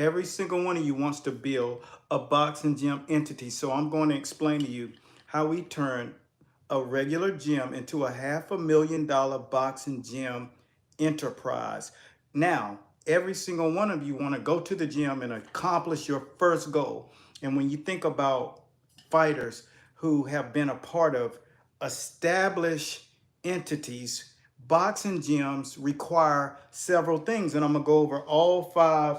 every single one of you wants to build a boxing gym entity. So I'm going to explain to you how we turn a regular gym into a $500,000 boxing gym enterprise. Now, every single one of you want to go to the gym and accomplish your first goal. And when you think about fighters who have been a part of established entities, boxing gyms require several things. And I'm going to go over all 5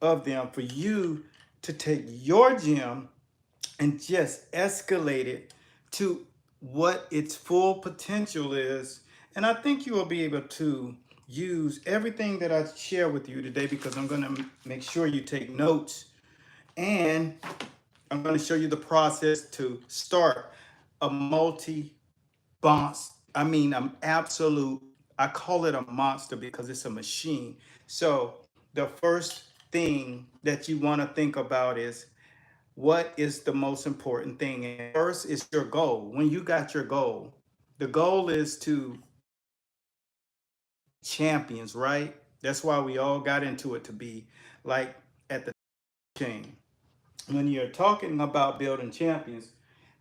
of them for you to take your gym and just escalate it to what its full potential is. And I think you will be able to use everything that I share with you today, because I'm going to make sure you take notes, and I'm going to show you the process to start a absolute, I call it a monster because it's a machine. So the first thing that you want to think about is, what is the most important thing? And first is your goal. When you got your goal, the goal is to champions, right? That's why we all got into it, to be like at the chain. When you're talking about building champions,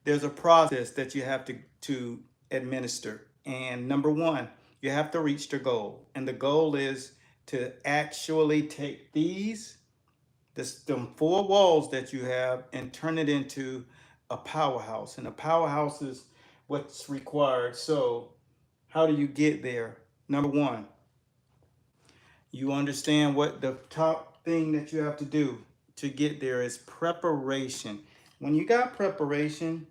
there's a process that you have to administer. And number one, you have to reach the goal. And the goal is to actually take them 4 walls that you have and turn it into a powerhouse. And a powerhouse is what's required. So how do you get there? Number one, you understand what the top thing that you have to do to get there is preparation. When you got preparation,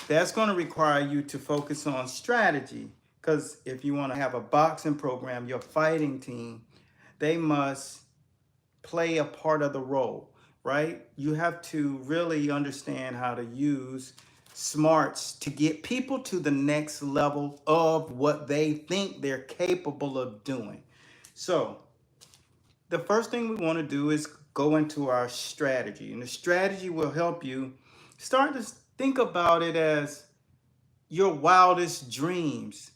that's going to require you to focus on strategy. Because if you want to have a boxing program, your fighting team, they must play a part of the role, right? You have to really understand how to use smarts to get people to the next level of what they think they're capable of doing. So the first thing we want to do is go into our strategy, and the strategy will help you start to think about it as your wildest dreams.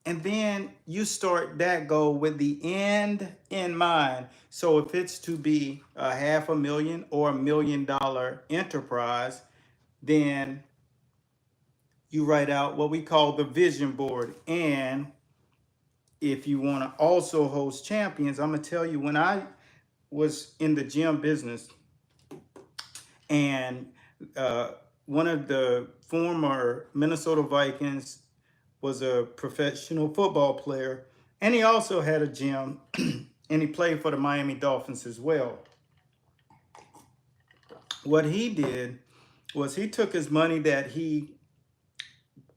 And then you start that goal with the end in mind. So if it's to be a $500,000 or $1 million enterprise, then you write out what we call the vision board. And if you want to also host champions, I'm going to tell you, when I was in the gym business, and one of the former Minnesota Vikings was a professional football player, and he also had a gym, and he played for the Miami Dolphins as well. What he did was he took his money that he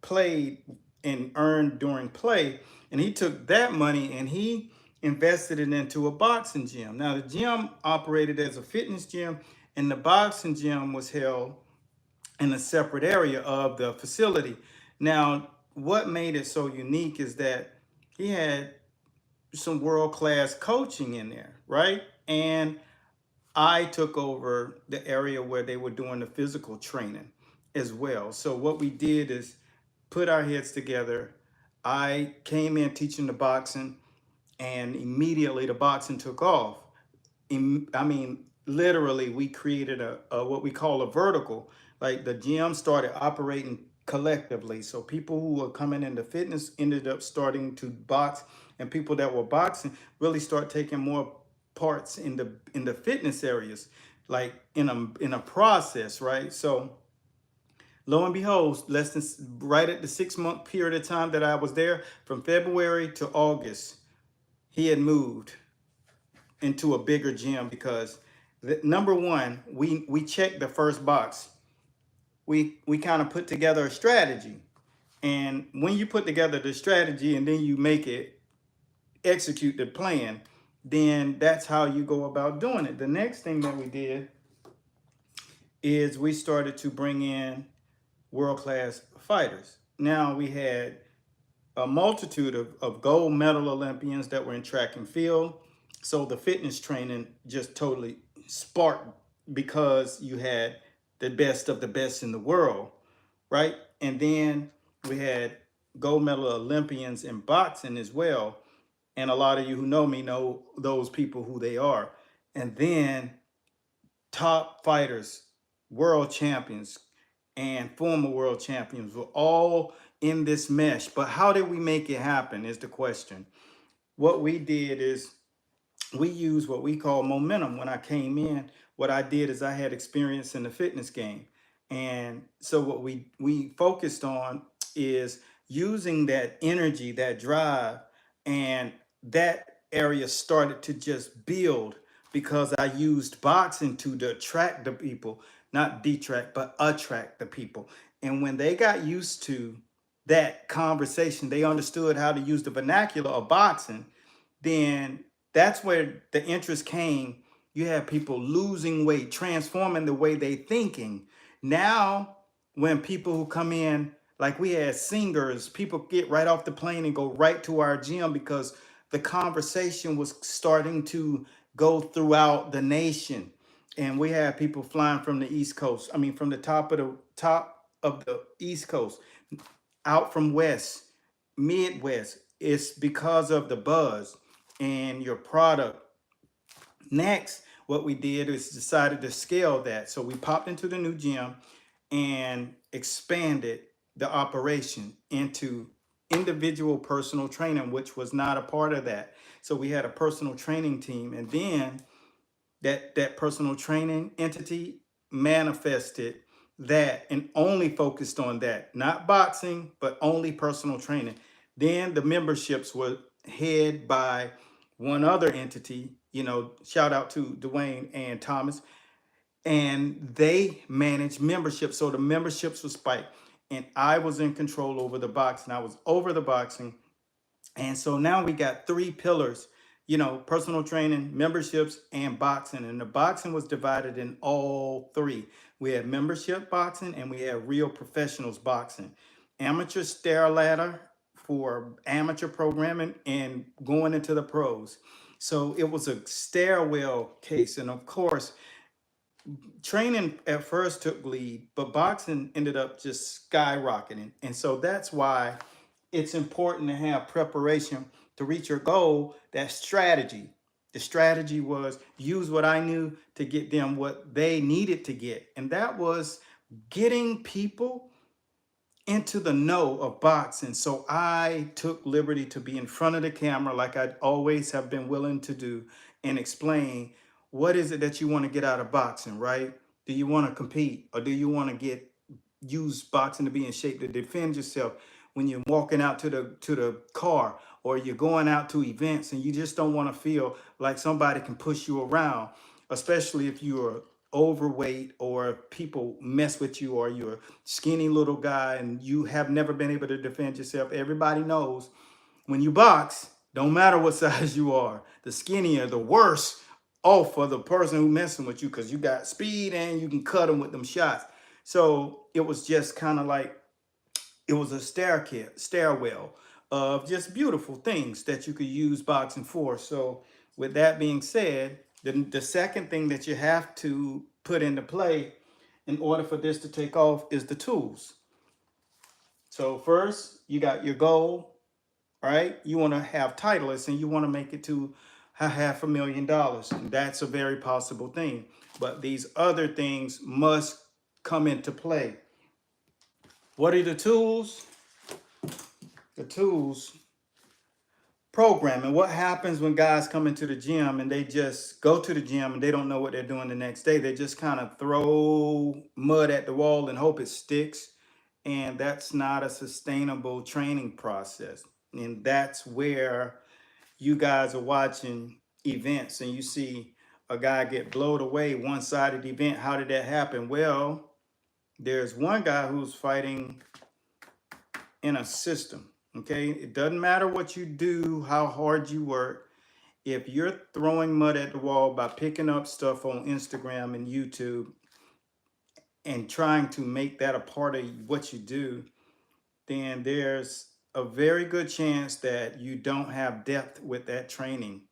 played and earned during play, and he took that money and he invested it into a boxing gym. Now, the gym operated as a fitness gym, and the boxing gym was held in a separate area of the facility. Now, what made it so unique is that he had some world-class coaching in there, right? And I took over the area where they were doing the physical training as well. So what we did is put our heads together. I came in teaching the boxing, and immediately the boxing took off. Literally, we created a what we call a vertical. Like, the gym started operating collectively. So people who were coming into fitness ended up starting to box, and people that were boxing really start taking more parts in the fitness areas, like in a process, right? So lo and behold, right at the 6-month period of time that I was there, from February to August, he had moved into a bigger gym, because number one, we checked the first box. We kind of put together a strategy. And when you put together the strategy and then you make it execute the plan, then that's how you go about doing it. The next thing that we did is we started to bring in world-class fighters. Now we had a multitude of gold medal Olympians that were in track and field. So the fitness training just totally sparked, because you had the best of the best in the world, right? And then we had gold medal Olympians in boxing as well. And a lot of you who know me know those people, who they are. and then top fighters, world champions, and former world champions were all in this mesh. But how did we make it happen is the question. What we did is we use what we call momentum. When I came in, what I did is I had experience in the fitness game. And so what we focused on is using that energy, that drive, and that area started to just build because I used boxing to attract the people, not detract, but attract the people. And when they got used to that conversation, they understood how to use the vernacular of boxing, then that's where the interest came. You have people losing weight, transforming the way they thinking. Now, when people who come in, like we had singers, people get right off the plane and go right to our gym because the conversation was starting to go throughout the nation. And we had people flying from the East Coast. I mean, from the top of the East Coast, out from West, Midwest. It's because of the buzz and your product. Next, what we did is decided to scale that. So we popped into the new gym and expanded the operation into individual personal training, which was not a part of that. So we had a personal training team, and then that personal training entity manifested that and only focused on that, not boxing, but only personal training. Then the memberships were head by one other entity, shout out to Dwayne and Thomas, and they managed memberships. So the memberships were spiked, and I was in control over the boxing. I was over the boxing. And so now we got three pillars, personal training, memberships, and boxing. And the boxing was divided in all three. We had membership boxing and we had real professionals boxing. Amateur stair ladder for amateur programming and going into the pros. So it was a stairwell case. And of course, training at first took lead, but boxing ended up just skyrocketing. And so that's why it's important to have preparation to reach your goal. That strategy. The strategy was use what I knew to get them what they needed to get. And that was getting people into the know of boxing. So I took liberty to be in front of the camera like I always have been willing to do and explain what is it that you want to get out of boxing, right? Do you want to compete, or do you want to use boxing to be in shape to defend yourself when you're walking out to the car, or you're going out to events and you just don't want to feel like somebody can push you around, especially if you're overweight or if people mess with you, or you're a skinny little guy and you have never been able to defend yourself. Everybody knows when you box, don't matter what size you are, the skinnier, the worse off for the person who messing with you, because you got speed and you can cut them with them shots. So it was just kind of like, it was a stairwell of just beautiful things that you could use boxing for. So with that being said, the second thing that you have to put into play in order for this to take off is the tools. So first, you got your goal, right? You want to have titleists and you want to make it to $500,000. And that's a very possible thing. But these other things must come into play. What are the tools? The tools, programming. What happens when guys come into the gym and they just go to the gym and they don't know what they're doing the next day? They just kind of throw mud at the wall and hope it sticks. And that's not a sustainable training process. And that's where you guys are watching events and you see a guy get blown away, one-sided event. How did that happen? Well, there's one guy who's fighting in a system. Okay, it doesn't matter what you do, how hard you work. If you're throwing mud at the wall by picking up stuff on Instagram and YouTube and trying to make that a part of what you do, then there's a very good chance that you don't have depth with that training.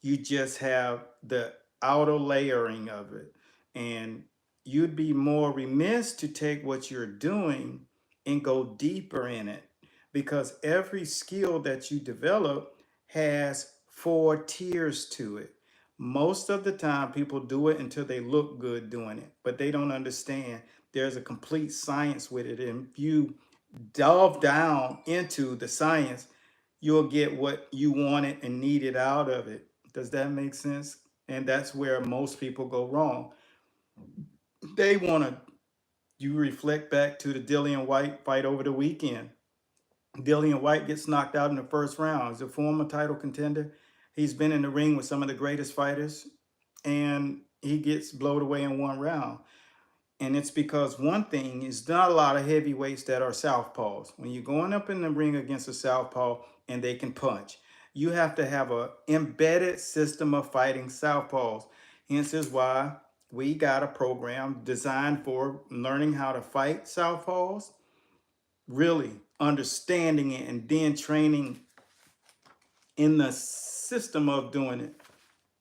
You just have the outer layering of it. And you'd be more remiss to take what you're doing and go deeper in it, because every skill that you develop has 4 tiers to it. Most of the time, people do it until they look good doing it, but they don't understand there's a complete science with it. And if you delve down into the science, you'll get what you wanted and needed out of it. Does that make sense? And that's where most people go wrong. They want to, you reflect back to the Dillian White fight over the weekend. Dillian White gets knocked out in the first round. He's a former title contender. He's been in the ring with some of the greatest fighters, and he gets blown away in one round. And it's because one thing is not a lot of heavyweights that are southpaws. When you're going up in the ring against a southpaw and they can punch, you have to have an embedded system of fighting southpaws. Hence is why we got a program designed for learning how to fight southpaws, really understanding it, and then training in the system of doing it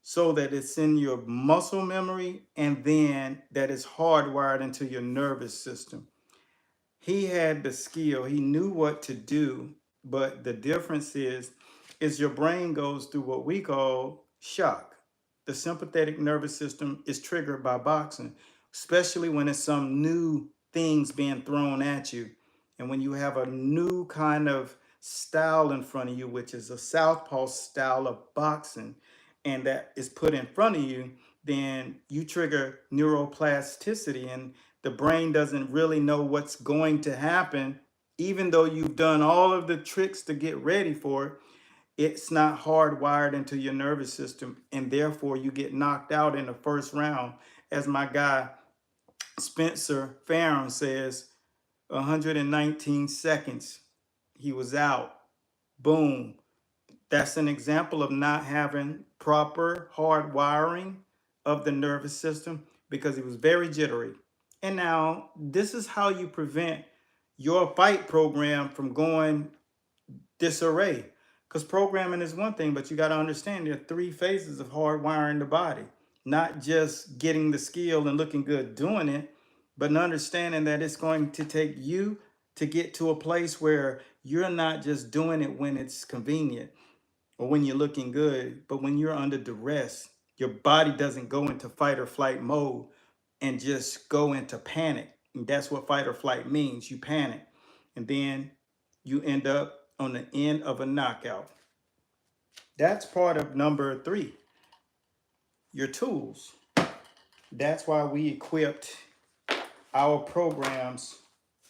so that it's in your muscle memory and then that is hardwired into your nervous system. He had the skill, he knew what to do, but the difference is your brain goes through what we call shock. The sympathetic nervous system is triggered by boxing, especially when it's some new things being thrown at you. And when you have a new kind of style in front of you, which is a southpaw style of boxing, and that is put in front of you, then you trigger neuroplasticity, and the brain doesn't really know what's going to happen. Even though you've done all of the tricks to get ready for it, it's not hardwired into your nervous system, and therefore you get knocked out in the first round. As my guy Spencer Farron says, 119 seconds, he was out. Boom. That's an example of not having proper hardwiring of the nervous system because he was very jittery. And now this is how you prevent your fight program from going disarray. Because programming is one thing, but you got to understand there are 3 phases of hardwiring the body. Not just getting the skill and looking good doing it, but understanding that it's going to take you to get to a place where you're not just doing it when it's convenient or when you're looking good, but when you're under duress, your body doesn't go into fight or flight mode and just go into panic. And that's what fight or flight means. You panic. And then you end up on the end of a knockout. That's part of number 3, your tools. That's why we equipped our programs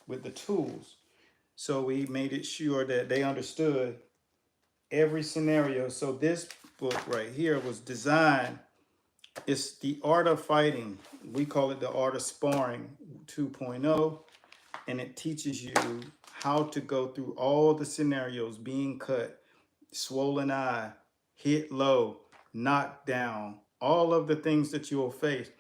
with the tools. So we made it sure that they understood every scenario. So this book right here was designed, it's The Art of Fighting. We call it The Art of Sparring 2.0, and it teaches you how to go through all the scenarios: being cut, swollen eye, hit low, knocked down, all of the things that you will face.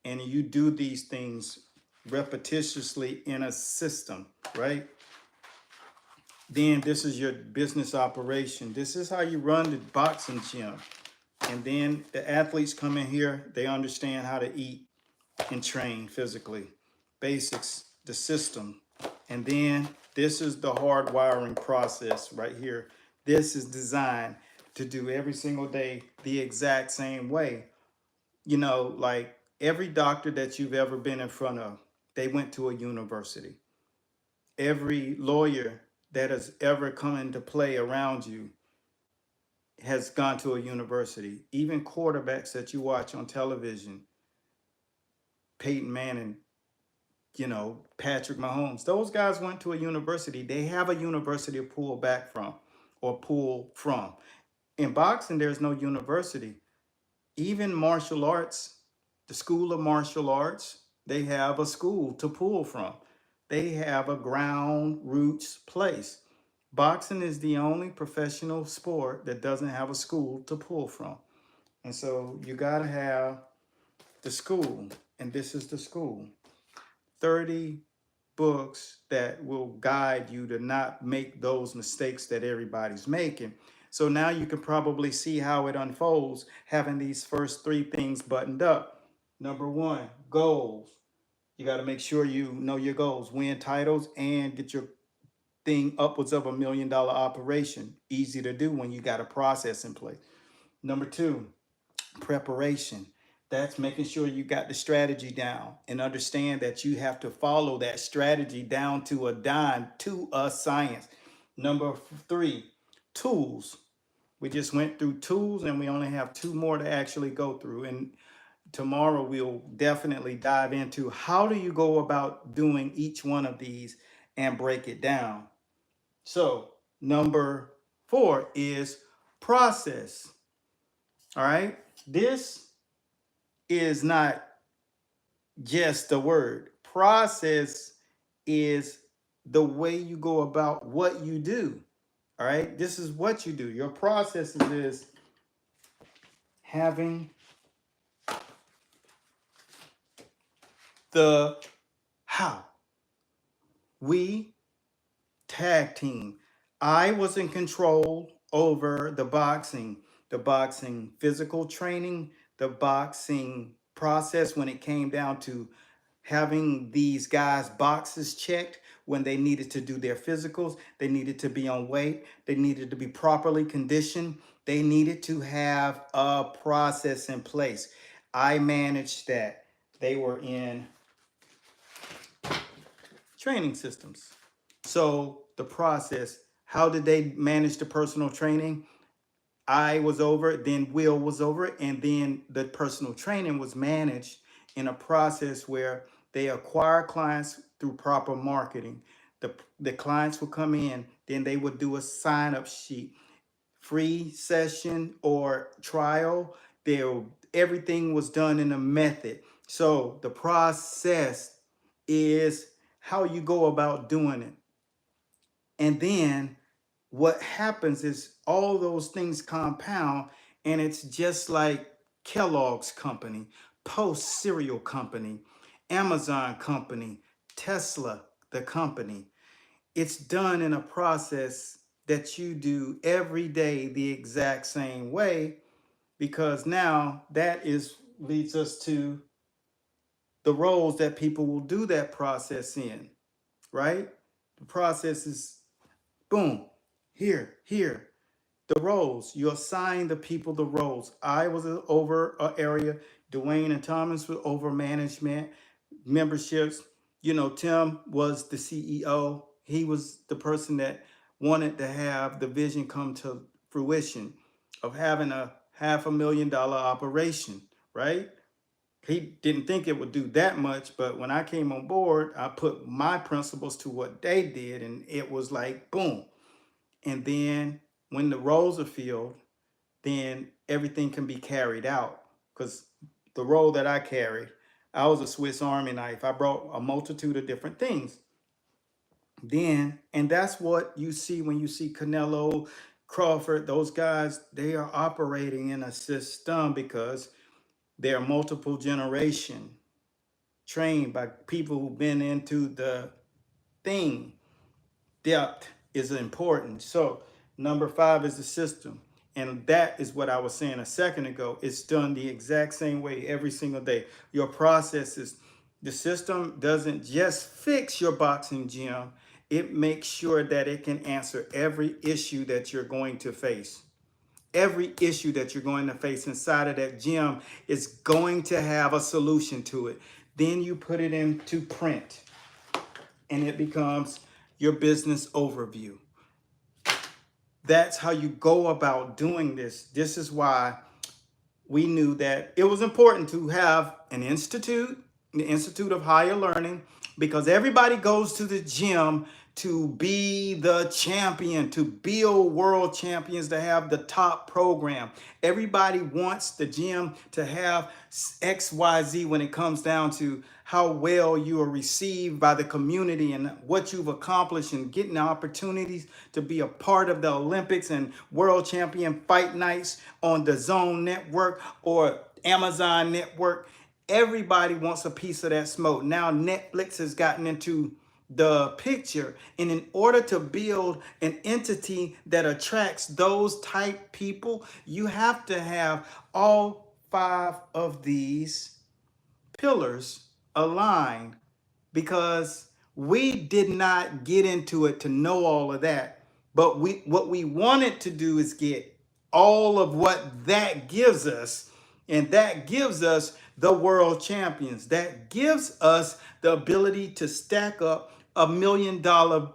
And you do these things repetitiously in a system, right? Then this is your business operation. This is how you run the boxing gym. And then the athletes come in here, they understand how to eat and train physically. Basics, the system. And then this is the hardwiring process right here. This is designed to do every single day the exact same way. You know, like every doctor that you've ever been in front of, they went to a university. Every lawyer that has ever come into play around you has gone to a university. Even quarterbacks that you watch on television, Peyton Manning, you know, Patrick Mahomes, those guys went to a university. They have a university to pull back from or pull from. In boxing, there's no university. Even martial arts, the School of Martial Arts, they have a school to pull from. They have a ground roots place. Boxing is the only professional sport that doesn't have a school to pull from. And so you got to have the school, and this is the school. 30 books that will guide you to not make those mistakes that everybody's making. So now you can probably see how it unfolds, having these first 3 things buttoned up. Number 1, goals. You got to make sure you know your goals, win titles, and get your thing upwards of $1 million operation. Easy to do when you got a process in place. Number 2, Preparation. That's making sure you got the strategy down and understand that you have to follow that strategy down to a dime, to a science. Number 3, tools. We just went through tools and we only have 2 more to actually go through. And tomorrow we'll definitely dive into how do you go about doing each one of these and break it down. So number 4 is process. All right. This is not just the word. Process is the way you go about what you do. All right. This is what you do. Your process is having the how. We tag team. I was in control over the boxing physical training, the boxing process when it came down to having these guys' boxes checked when they needed to do their physicals. They needed to be on weight. They needed to be properly conditioned. They needed to have a process in place. I managed that. They were in training systems. So the process, how did they manage the personal training? I was over it, then Will was over it, and then the personal training was managed in a process where they acquire clients through proper marketing. The clients would come in, then they would do a sign-up sheet, free session or trial. Everything was done in a method. So the process is how you go about doing it. And then what happens is all those things compound, and it's just like Kellogg's company, Post cereal company, Amazon company, Tesla, the company. It's done in a process that you do every day the exact same way, because now that leads us to the roles that people will do that process in, right? The process is boom, here. The roles, you assign the people the roles. I was over an area, Dwayne and Thomas were over management, memberships. Tim was the CEO. He was the person that wanted to have the vision come to fruition of having a $500,000 operation, right? He didn't think it would do that much, but when I came on board, I put my principles to what they did, and it was like, boom. And then when the roles are filled, then everything can be carried out. Because the role that I carried, I was a Swiss Army knife. I brought a multitude of different things. And that's what you see when you see Canelo, Crawford, those guys, they are operating in a system because they're multiple generation trained by people who've been into the thing. Depth is important. So number 5 is the system. And that is what I was saying a second ago. It's done the exact same way every single day. Your processes, the system doesn't just fix your boxing gym. It makes sure that it can answer every issue that you're going to face. Every issue that you're going to face inside of that gym is going to have a solution to it. Then you put it into print and it becomes your business overview. That's how you go about doing this. This is why we knew that it was important to have an institute, the Institute of Higher Learning, because everybody goes to the gym to be the champion, to build world champions, to have the top program. Everybody wants the gym to have XYZ when it comes down to how well you are received by the community and what you've accomplished and getting the opportunities to be a part of the Olympics and world champion fight nights on the Zone Network or Amazon Network. Everybody wants a piece of that smoke. Now Netflix has gotten into the picture, and in order to build an entity that attracts those type people, you have to have all 5 of these pillars aligned, because we did not get into it to know all of that, but what we wanted to do is get all of what that gives us And that gives us the world champions. That gives us the ability to stack up $1 million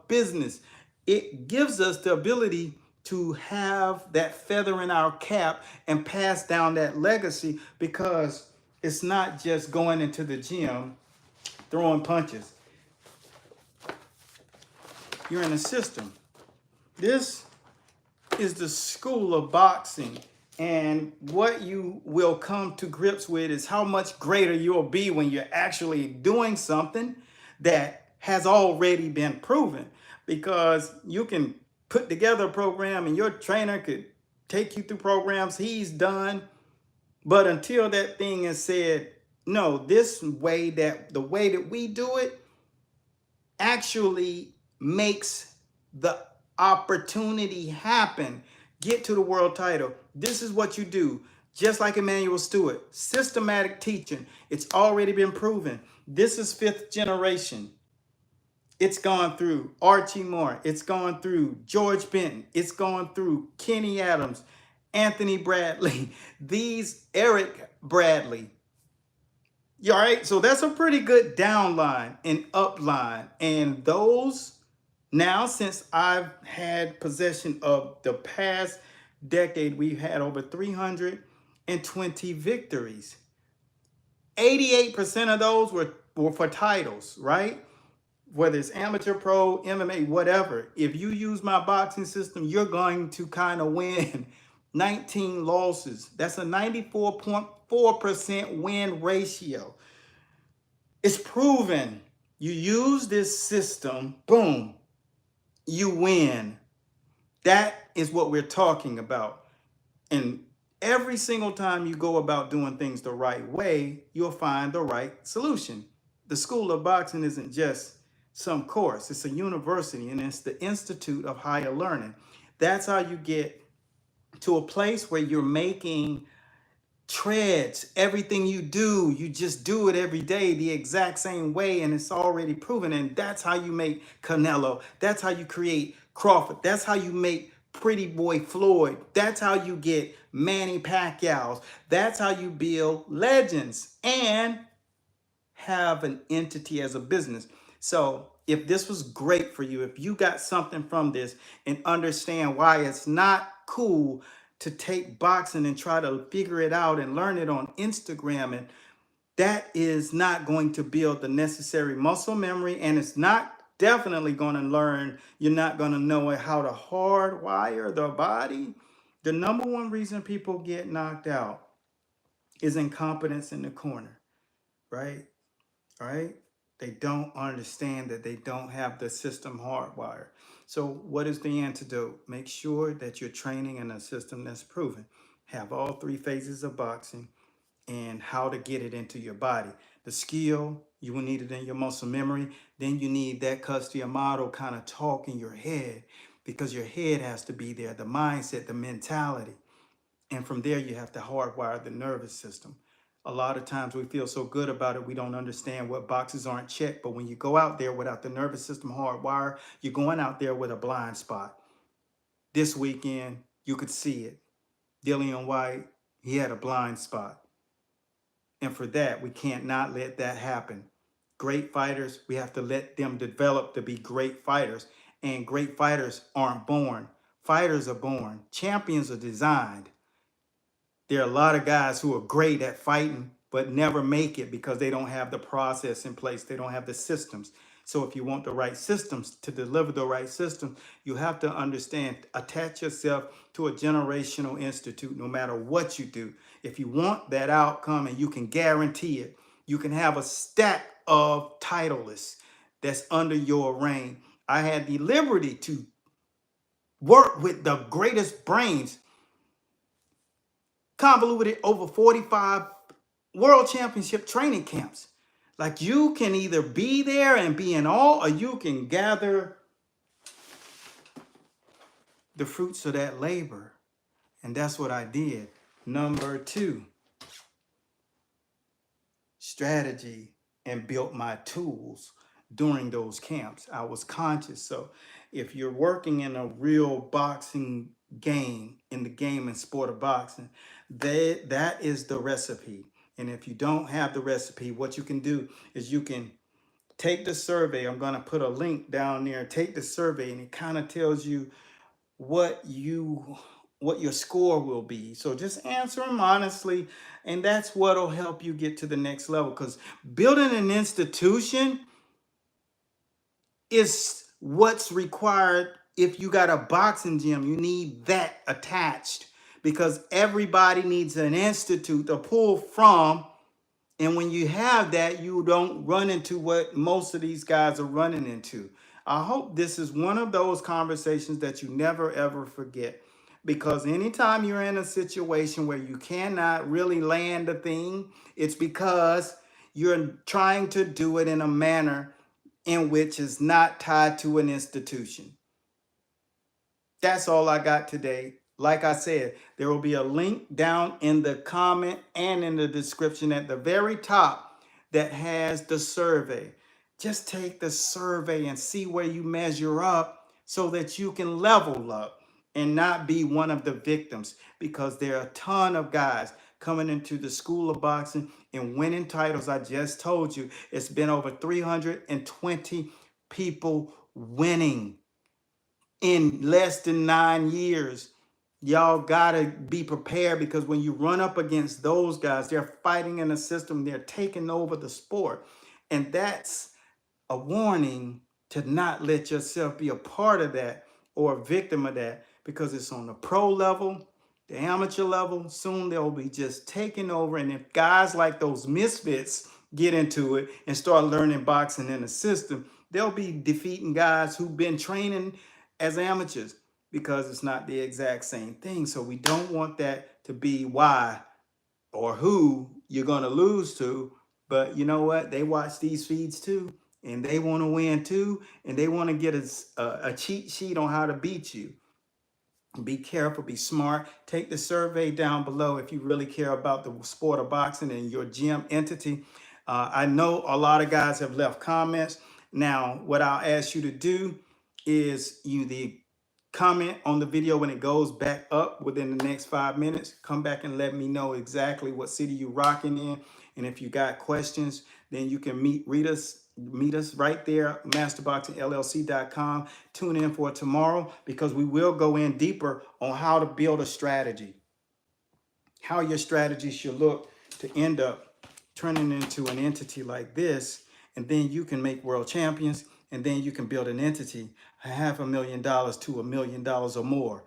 business. It gives us the ability to have that feather in our cap and pass down that legacy, because it's not just going into the gym, throwing punches. You're in a system. This is the school of boxing. And what you will come to grips with is how much greater you'll be when you're actually doing something that has already been proven. Because you can put together a program and your trainer could take you through programs he's done. But until that thing is said, no, this way, that the way that we do it actually makes the opportunity happen. Get to the world title. This is what you do. Just like 𝗵𝗺𝗺𝗀, systematic teaching. It's already been proven. This is 5th generation. It's gone through Archie Moore. It's gone through George Benton. It's gone through Kenny Adams, Anthony Bradley, Eric Bradley. All right, so that's a pretty good downline and upline. And those, now since I've had possession of the past decade, we've had over 320 victories. 88% of those were for titles, right? Whether it's amateur, pro, MMA, whatever. If you use my boxing system, you're going to kind of win 19 losses. That's a 94.4% win ratio. It's proven. You use this system, boom, you win. That is what we're talking about. And every single time you go about doing things the right way, you'll find the right solution. The School of Boxing isn't just some course. It's a university, and it's the Institute of Higher Learning. That's how you get to a place where you're making treads. Everything you do, you just do it every day the exact same way, and it's already proven. And that's how you make Canelo. That's how you create Crawford. That's how you make Pretty Boy Floyd. That's how you get Manny Pacquiao's. That's how you build legends and have an entity as a business. So if this was great for you, if you got something from this and understand why it's not cool to take boxing and try to figure it out and learn it on Instagram, and that is not going to build the necessary muscle memory, and it's not definitely going to learn. You're not going to know how to hardwire the body. The number one reason people get knocked out is incompetence in the corner, right? Right? They don't understand that they don't have the system hardwired. So what is the antidote? Make sure that you're training in a system that's proven. Have all 3 phases of boxing and how to get it into your body. The skill, you will need it in your muscle memory. Then you need that 𝗕𝗂𝗶𝗵𝗺 kind of talk in your head, because your head has to be there, the mindset, the mentality. And from there, you have to hardwire the nervous system. A lot of times we feel so good about it, we don't understand what boxes aren't checked. But when you go out there without the nervous system hardwired, you're going out there with a blind spot. This weekend, you could see it. Dillian Whyte, he had a blind spot. And for that, we can't not let that happen. Great fighters, we have to let them develop to be great fighters. And great fighters aren't born. Fighters are born. Champions are designed. There are a lot of guys who are great at fighting, but never make it because they don't have the process in place. They don't have the systems. So if you want the right systems to deliver the right system, you have to understand, attach yourself to a generational institute no matter what you do. If you want that outcome and you can guarantee it, you can have a stack of titleists that's under your reign. I had the liberty to work with the greatest brains, convoluted over 45 world championship training camps. Like, you can either be there and be in awe, or you can gather the fruits of that labor. And that's what I did. Number 2, strategy, and built my tools during those camps. I was conscious. So if you're working in a real boxing game in the game and sport of boxing. That is the recipe. And if you don't have the recipe, what you can do is you can take the survey. I'm going to put a link down there. Take the survey, and it kind of tells you what your score will be. So just answer them honestly, and that's what'll help you get to the next level. Because building an institution is what's required. If you got a boxing gym, you need that attached, because everybody needs an institute to pull from. And when you have that, you don't run into what most of these guys are running into. I hope this is one of those conversations that you never ever forget. Because anytime you're in a situation where you cannot really land a thing, it's because you're trying to do it in a manner in which is not tied to an institution. That's all I got today. Like I said, there will be a link down in the comment and in the description at the very top that has the survey. Just take the survey and see where you measure up so that you can level up and not be one of the victims, because there are a ton of guys coming into the school of boxing and winning titles. I just told you, it's been over 320 people winning in less than 9 years. Y'all gotta be prepared, because when you run up against those guys, they're fighting in a system, they're taking over the sport. And that's a warning to not let yourself be a part of that or a victim of that, because it's on the pro level, the amateur level. Soon they'll be just taking over. And if guys like those misfits get into it and start learning boxing in the system, they'll be defeating guys who've been training as amateurs, because it's not the exact same thing. So we don't want that to be why or who you're going to lose to. But you know what? They watch these feeds too, and they want to win too, and they want to get a cheat sheet on how to beat you. Be careful, be smart. Take the survey down below if you really care about the sport of boxing and your gym entity. I know a lot of guys have left comments. Now, what I'll ask you to do is comment on the video when it goes back up within the next 5 minutes. Come back and let me know exactly what city you're rocking in. And if you got questions, then you can meet us right there, masterboxingllc.com. Tune in for tomorrow, because we will go in deeper on how to build a strategy, how your strategy should look to end up turning into an entity like this. And then you can make world champions, and then you can build an entity, $500,000 to $1 million or more.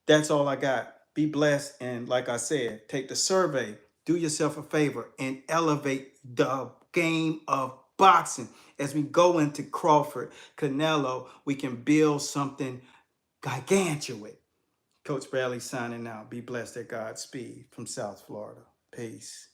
That's all I got. Be blessed. And like I said, take the survey, do yourself a favor, and elevate the game of boxing. As we go into Crawford, Canelo, we can build something gigantic. Coach Bradley signing out. Be blessed at Godspeed from South Florida. Peace.